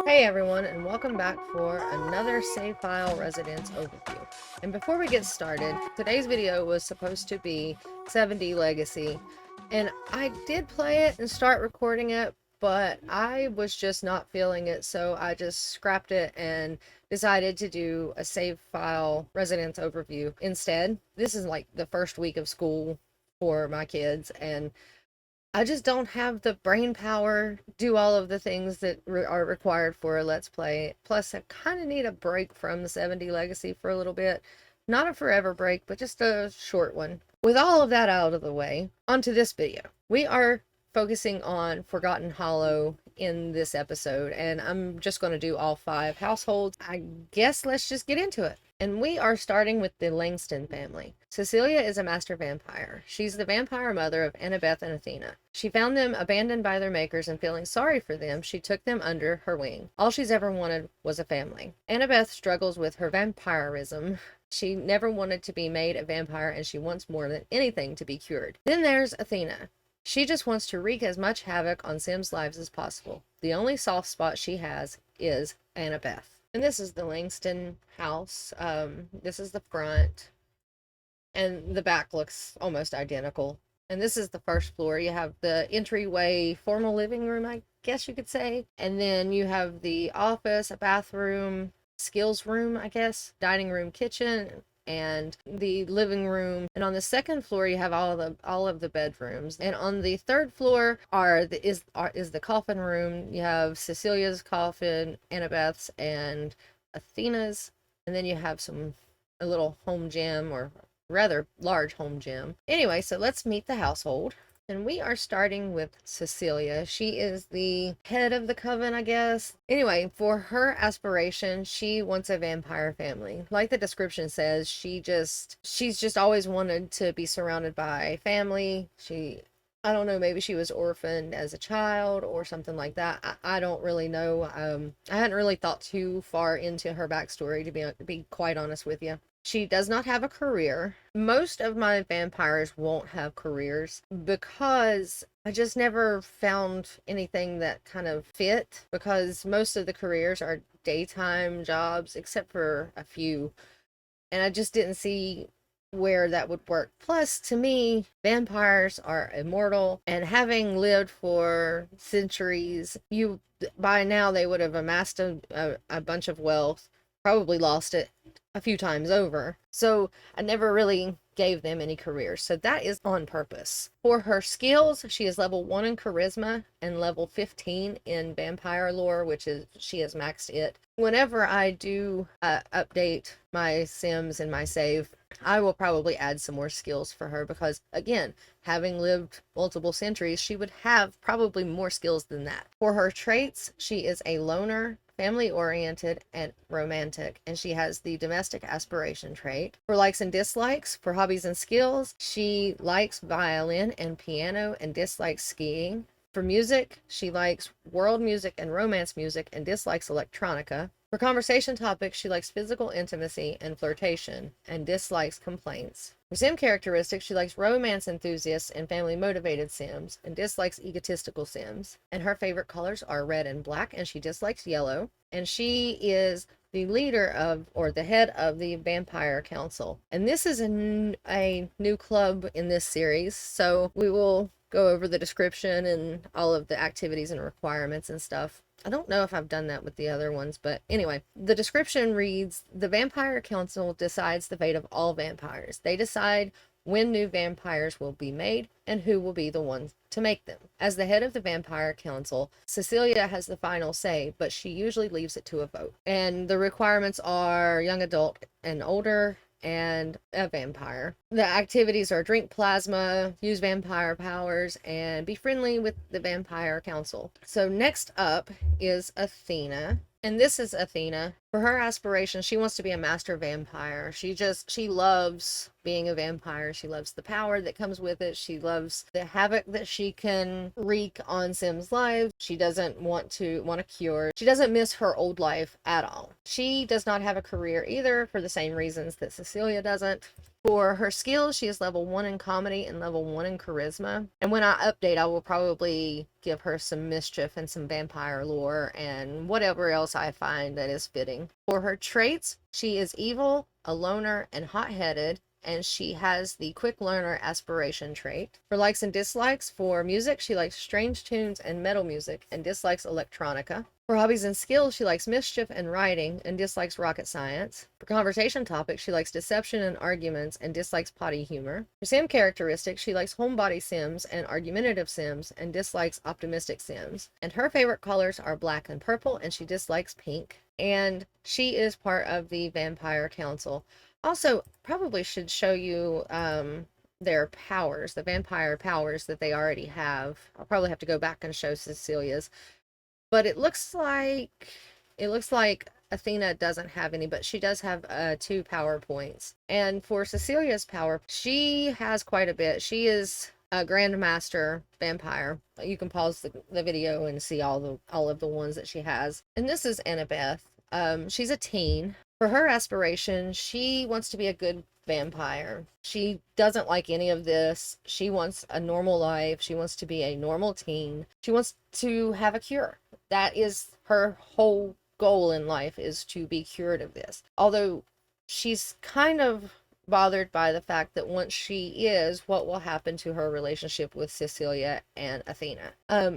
Hey everyone, and welcome back for another save file residence overview. And before we get started, today's video was supposed to be 7D Legacy, and I did play it and start recording it, but I was just not feeling it, so I just scrapped it and decided to do a save file residence overview instead. This is like the first week of school for my kids, and I just don't have the brain power to do all of the things that are required for a Let's Play. Plus, I kind of need a break from the 7D Legacy for a little bit. Not a forever break, but just a short one. With all of that out of the way, onto this video. We are focusing on Forgotten Hollow in this episode, and I'm just going to do all 5 households. I guess let's just get into it. And we are starting with the LANGSTON family. Cecilia is a master vampire. She's the vampire mother of Annabeth and Athena. She found them abandoned by their makers, and feeling sorry for them, she took them under her wing. All she's ever wanted was a family. Annabeth struggles with her vampirism. She never wanted to be made a vampire, and she wants more than anything to be cured. Then there's Athena. She just wants to wreak as much havoc on Sims' lives as possible. The only soft spot she has is Annabeth. And this is the LANGSTON house. This is the front. And the back looks almost identical. And this is the first floor. You have the entryway formal living room, I guess you could say. And then you have the office, a bathroom, skills room, I guess, dining room, kitchen, and the living room. And on the second floor you have all of the bedrooms, and on the third floor is the coffin room. You have Cecilia's coffin, Annabeth's, and Athena's, and then you have a little home gym, or rather large home gym. Anyway, so let's meet the household. And we are starting with Cecilia. She is the head of the coven, I guess. Anyway, for her aspiration, she wants a vampire family. Like the description says, she's just always wanted to be surrounded by family. I don't know, maybe she was orphaned as a child or something like that. I don't really know. I hadn't really thought too far into her backstory, to be quite honest with you. She does not have a career. Most of my vampires won't have careers because I just never found anything that kind of fit, because most of the careers are daytime jobs, except for a few. And I just didn't see where that would work. Plus, to me, vampires are immortal, and having lived for centuries, by now they would have amassed a bunch of wealth, probably lost it a few times over. So I never really gave them any careers. So that is on purpose. For her skills, she is level 1 in charisma and level 15 in vampire lore, which is, she has maxed it. Whenever I do update my Sims and my save, I will probably add some more skills for her, because again, having lived multiple centuries, she would have probably more skills than that. For her traits, she is a loner, family-oriented, and romantic, and she has the domestic aspiration trait. For likes and dislikes, for hobbies and skills, she likes violin and piano and dislikes skiing. For music, she likes world music and romance music and dislikes electronica. For conversation topics, she likes physical intimacy and flirtation and dislikes complaints. For sim characteristics, she likes romance enthusiasts and family motivated sims and dislikes egotistical sims. And her favorite colors are red and black, and she dislikes yellow. And she is the leader of, or the head of, the Vampire Council. And this is a new club in this series, so we will go over the description and all of the activities and requirements and stuff. I don't know if I've done that with the other ones, but anyway, the description reads, the Vampire Council decides the fate of all vampires. They decide when new vampires will be made and who will be the ones to make them. As the head of the Vampire Council, Cecilia has the final say, but she usually leaves it to a vote. And the requirements are young adult and older, and a vampire. The activities are drink plasma, use vampire powers, and be friendly with the Vampire Council. So next up is Athena. And this is Athena. For her aspirations, she wants to be a master vampire. She loves being a vampire. She loves the power that comes with it. She loves the havoc that she can wreak on Sims' lives. She doesn't want a cure. She doesn't miss her old life at all. She does not have a career either, for the same reasons that Cecilia doesn't. For her skills, she is level 1 in comedy and level 1 in charisma. And when I update, I will probably give her some mischief and some vampire lore and whatever else I find that is fitting. For her traits, she is evil, a loner, and hot-headed. And she has the quick learner aspiration trait. For likes and dislikes, for music, she likes strange tunes and metal music and dislikes electronica. For hobbies and skills, she likes mischief and writing and dislikes rocket science. For conversation topics, she likes deception and arguments and dislikes potty humor. For sim characteristics, she likes homebody sims and argumentative sims and dislikes optimistic sims. And her favorite colors are black and purple, and she dislikes pink. And she is part of the Vampire Council. Also, probably should show you their powers, the vampire powers that they already have. I'll probably have to go back and show Cecilia's. But it looks like Athena doesn't have any, but she does have 2 power points. And for Cecilia's power, she has quite a bit. She is a Grandmaster vampire. You can pause the video and see all of the ones that she has. And this is Annabeth. She's a teen. For her aspiration, she wants to be a good vampire. She doesn't like any of this. She wants a normal life. She wants to be a normal teen. She wants to have a cure. That is her whole goal in life, is to be cured of this. Although she's kind of bothered by the fact that once she is, what will happen to her relationship with Cecilia and Athena.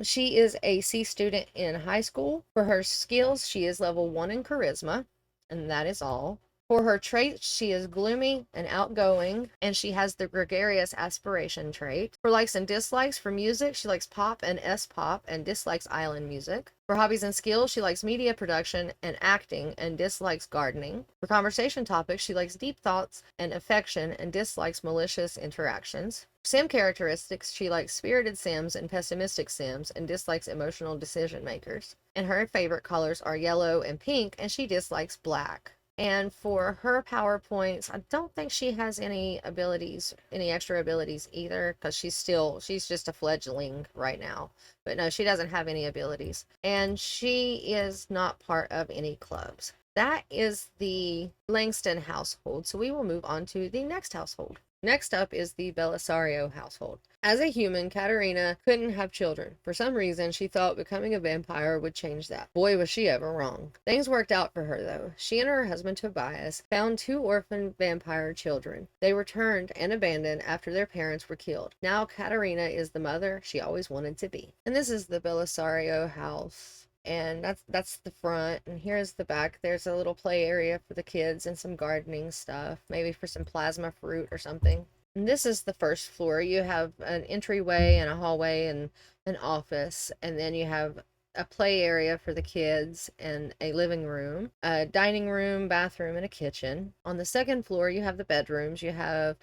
She is a C student in high school. For her skills, she is level 1 in charisma, and that is all. For her traits, she is gloomy and outgoing, and she has the gregarious aspiration trait. For likes and dislikes, for music, she likes pop and S-pop and dislikes island music. For hobbies and skills, she likes media production and acting and dislikes gardening. For conversation topics, she likes deep thoughts and affection and dislikes malicious interactions. For sim characteristics, she likes spirited sims and pessimistic sims and dislikes emotional decision makers. And her favorite colors are yellow and pink, and she dislikes black. And for her power points, I don't think she has any abilities, any extra abilities either, because she's just a fledgling right now. But no, she doesn't have any abilities. And she is not part of any clubs. That is the Langston household. So we will move on to the next household. Next up is the Bellisario household. As a human, Katerina couldn't have children. For some reason, she thought becoming a vampire would change that. Boy, was she ever wrong. Things worked out for her, though. She and her husband Tobias found 2 orphan vampire children. They were returned and abandoned after their parents were killed. Now Katerina is the mother she always wanted to be. And this is the Bellisario house. And that's the front, and here's the back. There's a little play area for the kids and some gardening stuff, maybe for some plasma fruit or something. And this is the first floor. You have an entryway and a hallway and an office, and then you have a play area for the kids and a living room, a dining room, bathroom, and a kitchen. On the second floor, you have the bedrooms. You have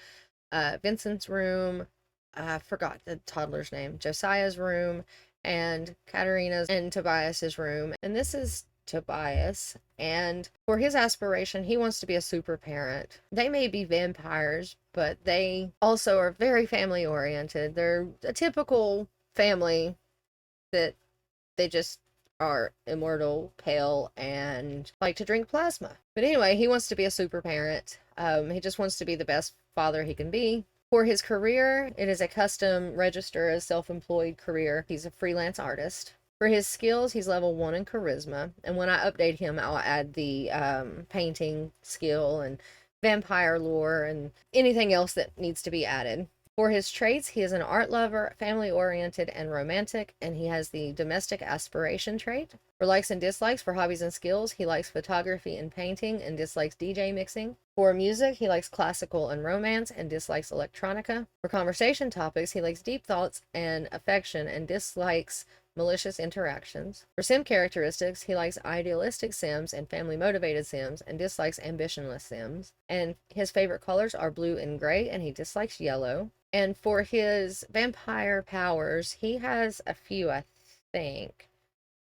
Vincent's room, I forgot the toddler's name, Josiah's room, and Katerina's and Tobias's room. And this is Tobias, and for his aspiration, he wants to be a super parent. They may be vampires, but they also are very family oriented. They're a typical family that they just are immortal, pale, and like to drink plasma. But anyway, he wants to be a super parent. He just wants to be the best father he can be. For his career, it is a custom register as self-employed career. He's a freelance artist. For his skills, he's level 1 in charisma. And when I update him, I'll add the painting skill and vampire lore and anything else that needs to be added. For his traits, he is an art lover, family-oriented, and romantic, and he has the domestic aspiration trait. For likes and dislikes, for hobbies and skills, he likes photography and painting and dislikes DJ mixing. For music, he likes classical and romance and dislikes electronica. For conversation topics, he likes deep thoughts and affection and dislikes malicious interactions. For sim characteristics, he likes idealistic sims and family-motivated sims and dislikes ambitionless sims. And his favorite colors are blue and gray, and he dislikes yellow. And for his vampire powers, he has a few, I think.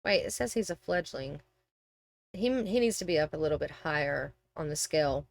Wait, it says he's a fledgling. He needs to be up a little bit higher on the scale.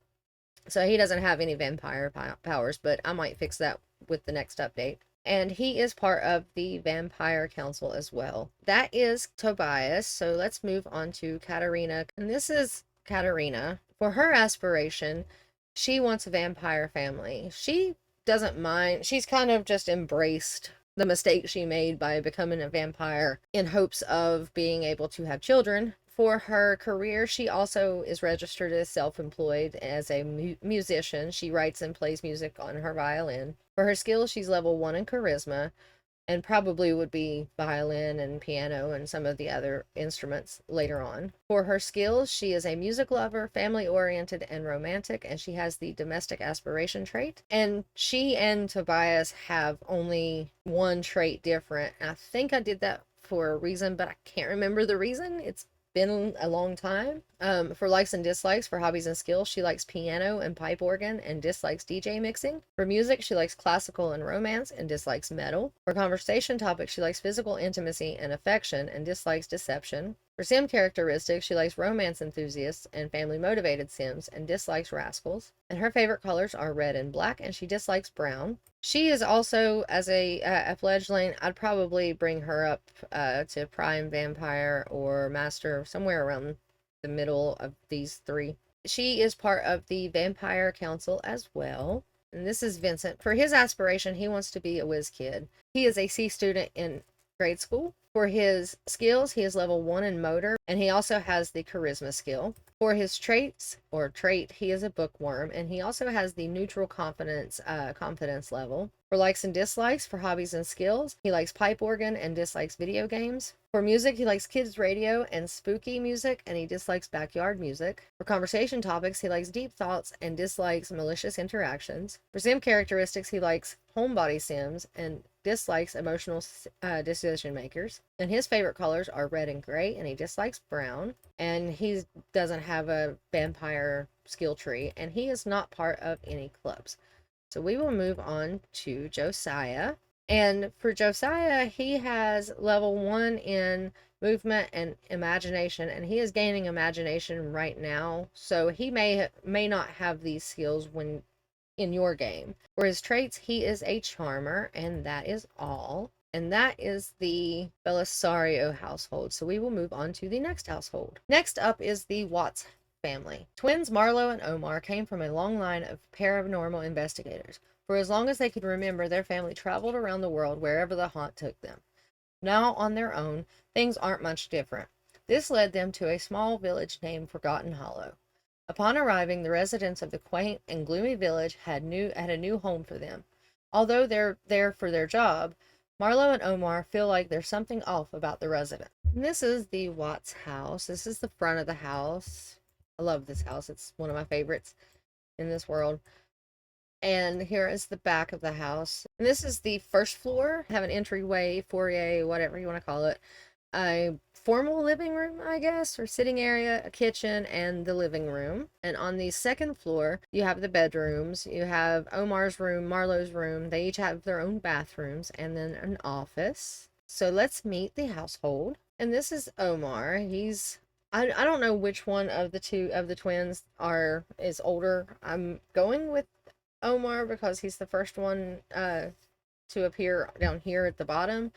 So he doesn't have any vampire powers, but I might fix that with the next update. And he is part of the Vampire Council as well. That is Tobias. So let's move on to Katerina. And this is Katerina. For her aspiration, She wants a vampire family. She doesn't mind. She's kind of just embraced the mistake she made by becoming a vampire in hopes of being able to have children. For her career, she also is registered as self-employed as a musician. She writes and plays music on her violin. For her skills, she's level 1 in charisma, and probably would be violin and piano and some of the other instruments later on. For her skills, she is a music lover, family oriented, and romantic, and she has the domestic aspiration trait. And she and Tobias have only one trait different. And I think I did that for a reason, but I can't remember the reason. It's been a long time. For likes and dislikes, for hobbies and skills, she likes piano and pipe organ and dislikes DJ mixing. For music, she likes classical and romance and dislikes metal. For conversation topics, she likes physical intimacy and affection and dislikes deception. For sim characteristics, she likes romance enthusiasts and family motivated sims and dislikes rascals. And her favorite colors are red and black, and she dislikes brown. She is also, as a fledgling, I'd probably bring her up to Prime Vampire or Master, somewhere around the middle of these three. She is part of the Vampire Council as well. And this is Vincent. For his aspiration, he wants to be a whiz kid. He is a C student in grade school. For his skills, he is level 1 in motor, and he also has the charisma skill. For his traits, or trait, he is a bookworm, and he also has the neutral confidence level. For likes and dislikes, for hobbies and skills, he likes pipe organ and dislikes video games. For music, he likes kids radio and spooky music, and he dislikes backyard music. For conversation topics, he likes deep thoughts and dislikes malicious interactions. For sim characteristics, he likes homebody sims and dislikes emotional decision makers. And his favorite colors are red and gray, and he dislikes brown. And he doesn't have a vampire skill tree, and he is not part of any clubs. So we will move on to Josiah. And for Josiah, he has level 1 in movement and imagination, and he is gaining imagination right now. So he may not have these skills when in your game. For his traits, he is a charmer, and that is all. And that is the Bellisario household. So we will move on to the next household. Next up is the Watts family. Twins Marlo and Omar came from a long line of paranormal investigators. For as long as they could remember, their family traveled around the world wherever the haunt took them. Now on their own, things aren't much different. This led them to a small village named Forgotten Hollow. Upon arriving, the residents of the quaint and gloomy village had a new home for them. Although they're there for their job, Marlo and Omar feel like there's something off about the resident. And this is the Watts house. This is the front of the house. I love this house. It's one of my favorites in this world. And here is the back of the house. And this is the first floor. Have an entryway, foyer, whatever you want to call it. A formal living room, I guess, or sitting area, a kitchen, and the living room. And on the second floor, you have the bedrooms. You have Omar's room, Marlo's room. They each have their own bathrooms, and then an office. So let's meet the household. And this is Omar. I don't know which one of the two of the twins is older. I'm going with Omar because he's the first one to appear down here at the bottom,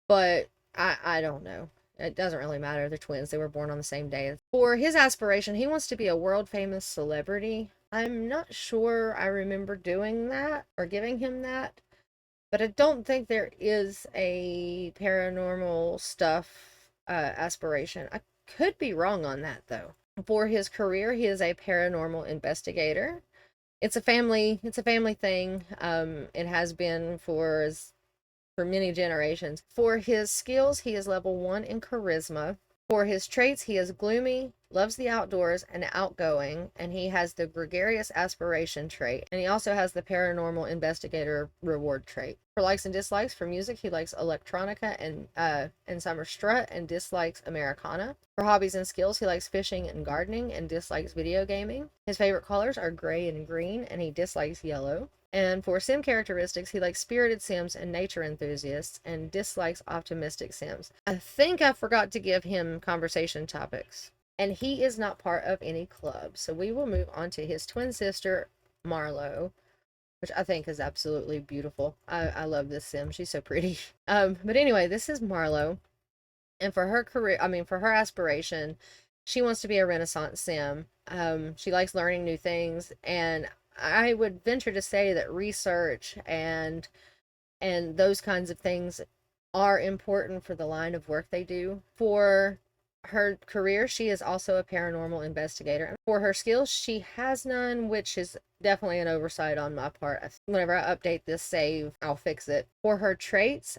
but I don't know. It doesn't really matter. They're twins. They were born on the same day. For his aspiration, he wants to be a world famous celebrity. I'm not sure I remember doing that or giving him that, but I don't think there is a paranormal stuff aspiration. I could be wrong on that though. For his career, he is a paranormal investigator. It's a family thing. It has been for many generations. For his skills, he is level 1 in charisma. For his traits, he is gloomy, loves the outdoors, and outgoing, and he has the gregarious aspiration trait, and he also has the paranormal investigator reward trait. For likes and dislikes, for music, he likes electronica and summer strut, and dislikes Americana. For hobbies and skills, he likes fishing and gardening, and dislikes video gaming. His favorite colors are gray and green, and he dislikes yellow. And for sim characteristics, he likes spirited sims and nature enthusiasts, and dislikes optimistic sims. I think I forgot to give him conversation topics. And he is not part of any club. So we will move on to his twin sister, Marlo, which I think is absolutely beautiful. I love this sim. She's so pretty. But anyway, this is Marlo. And for her career, for her aspiration, she wants to be a Renaissance sim. She likes learning new things, and I would venture to say that research and those kinds of things are important for the line of work they do. For her career, she is also a paranormal investigator. For her skills, she has none, which is definitely an oversight on my part. Whenever I update this save, I'll fix it. For her traits,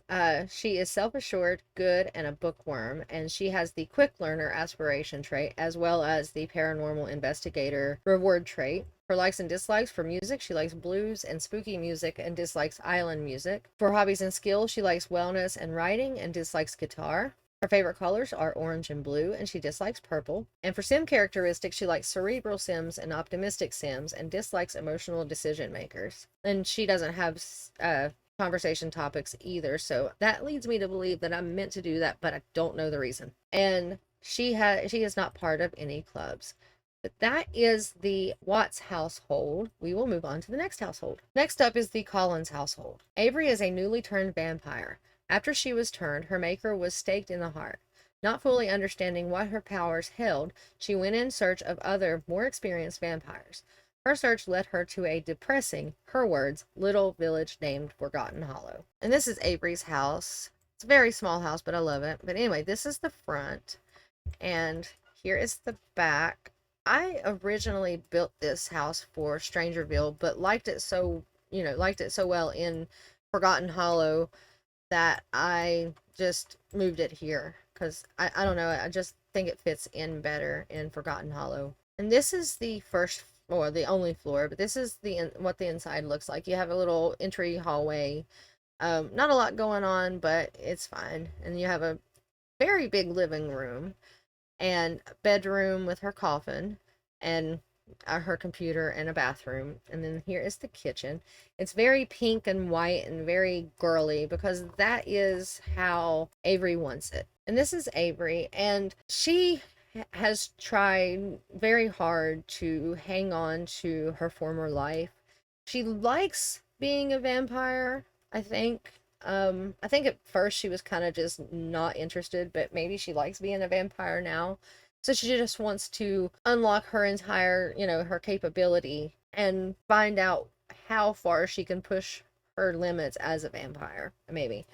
she is self-assured, good, and a bookworm, and she has the quick learner aspiration trait as well as the paranormal investigator reward trait. Her likes and dislikes: for music, she likes blues and spooky music and dislikes island music. For hobbies and skills, she likes wellness and writing and dislikes guitar. Her favorite colors are orange and blue, and she dislikes purple. And for sim characteristics, she likes cerebral sims and optimistic sims and dislikes emotional decision makers. And she doesn't have conversation topics either, so that leads me to believe that I'm meant to do that, but I don't know the reason. And she is not part of any clubs. But that is the Watts household. We will move on to the next household. Next up is the Collins household. Avery is a newly turned vampire. After she was turned, her maker was staked in the heart. Not fully understanding what her powers held, she went in search of other, more experienced vampires. Her search led her to a depressing, her words, little village named Forgotten Hollow. And this is Avery's house. It's a very small house, but I love it. But anyway, this is the front, and here is the back. I originally built this house for Strangerville, but liked it so well in Forgotten Hollow that I just moved it here because I don't know, I just think it fits in better in Forgotten Hollow. And this is the first, or the only floor, but this is what the inside looks like. You have a little entry hallway. Not a lot going on, but it's fine. And you have a very big living room and a bedroom with her coffin and her computer and a bathroom. And then here is the kitchen. It's very pink and white and very girly because that is how Avery wants it. And this is Avery, and she has tried very hard to hang on to her former life. She likes being a vampire, I think. I think at first she was kind of just not interested, but maybe she likes being a vampire now. So she just wants to unlock her entire, her capability and find out how far she can push her limits as a vampire, maybe.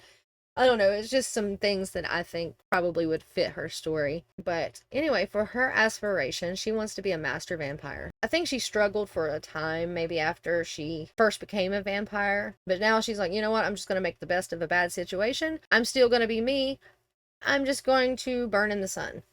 I don't know, it's just some things that I think probably would fit her story. But anyway, for her aspiration, she wants to be a master vampire. I think she struggled for a time, maybe after she first became a vampire. But now she's like, you know what, I'm just going to make the best of a bad situation. I'm still going to be me. I'm just going to burn in the sun.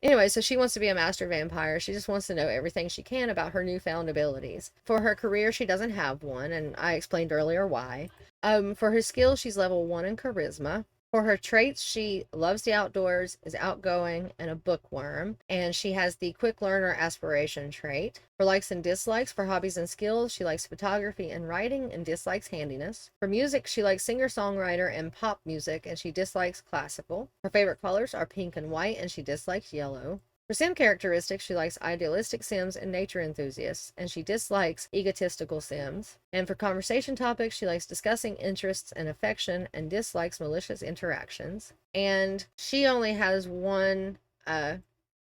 Anyway, so she wants to be a master vampire. She just wants to know everything she can about her newfound abilities. For her career, she doesn't have one, and I explained earlier why. For her skills, she's level 1 in charisma. For her traits, she loves the outdoors, is outgoing, and a bookworm. And she has the quick learner aspiration trait. For likes and dislikes: for hobbies and skills, she likes photography and writing and dislikes handiness. For music, she likes singer-songwriter and pop music, and she dislikes classical. Her favorite colors are pink and white, and she dislikes yellow. For sim characteristics, she likes idealistic sims and nature enthusiasts, and she dislikes egotistical sims. And for conversation topics, she likes discussing interests and affection and dislikes malicious interactions. And she only has one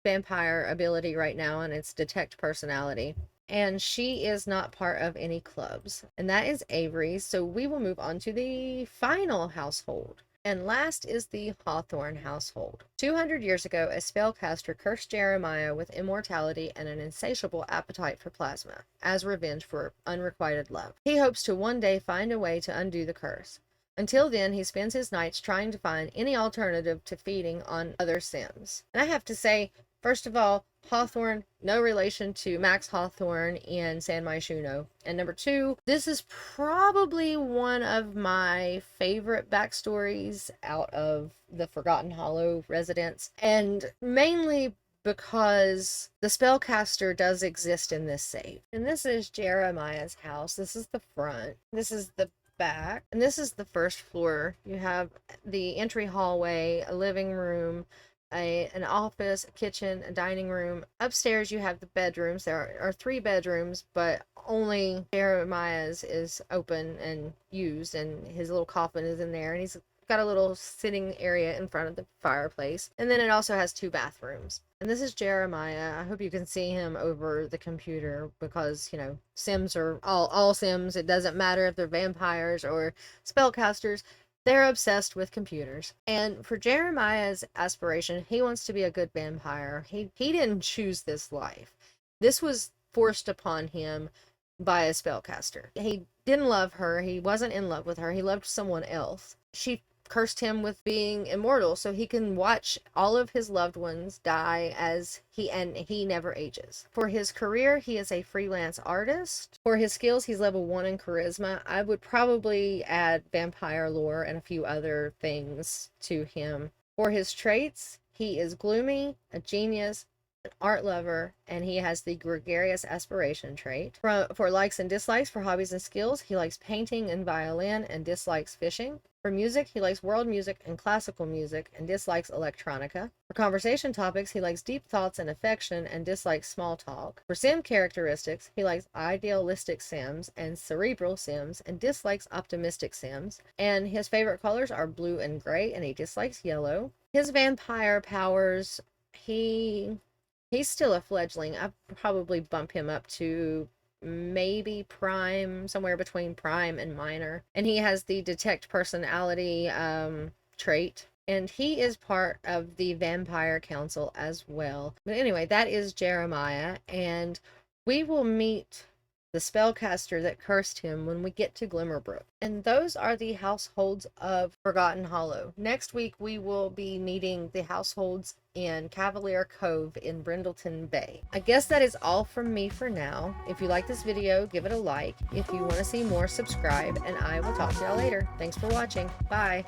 vampire ability right now, and it's detect personality. And she is not part of any clubs. And that is Avery. So we will move on to the final household. And last is the Hawthorne household. 200 years ago, a spellcaster cursed Jeremiah with immortality and an insatiable appetite for plasma, as revenge for unrequited love. He hopes to one day find a way to undo the curse. Until then, he spends his nights trying to find any alternative to feeding on other Sims. And I have to say, first of all, Hawthorne, no relation to Max Hawthorne in San Myshuno. And number two, this is probably one of my favorite backstories out of the Forgotten Hollow residents. And mainly because the spellcaster does exist in this save. And this is Jeremiah's house. This is the front. This is the back. And this is the first floor. You have the entry hallway, a living room, an office, a kitchen, a dining room. Upstairs you have the bedrooms. There are 3 bedrooms, but only Jeremiah's is open and used, and his little coffin is in there, and he's got a little sitting area in front of the fireplace. And then it also has 2 bathrooms. And this is Jeremiah. I hope you can see him over the computer because, you know, Sims are all Sims. It doesn't matter if they're vampires or spellcasters. They're obsessed with computers. And for Jeremiah's aspiration, he wants to be a good vampire. He didn't choose this life. This was forced upon him by a spellcaster. He didn't love her. He wasn't in love with her. He loved someone else. She cursed him with being immortal so he can watch all of his loved ones die and he never ages. For his career, he is a freelance artist. For his skills, he's level 1 in charisma. I would probably add vampire lore and a few other things to him. For his traits, he is gloomy, a genius, an art lover, and he has the gregarious aspiration trait. For likes and dislikes, for hobbies and skills, he likes painting and violin and dislikes fishing. For music, he likes world music and classical music and dislikes electronica. For conversation topics, he likes deep thoughts and affection and dislikes small talk. For sim characteristics, he likes idealistic sims and cerebral sims and dislikes optimistic sims. And his favorite colors are blue and gray, and he dislikes yellow. His vampire powers, he's still a fledgling. I'd probably bump him up to maybe prime, somewhere between prime and minor. And he has the detect personality trait. And he is part of the Vampire Council as well. But anyway, that is Jeremiah. And we will meet the spellcaster that cursed him when we get to Glimmerbrook. And those are the households of Forgotten Hollow. Next week, we will be meeting the households in Cavalier Cove in Brindleton Bay. I guess that is all from me for now. If you like this video, give it a like. If you want to see more, subscribe, and I will talk to y'all later. Thanks for watching. Bye.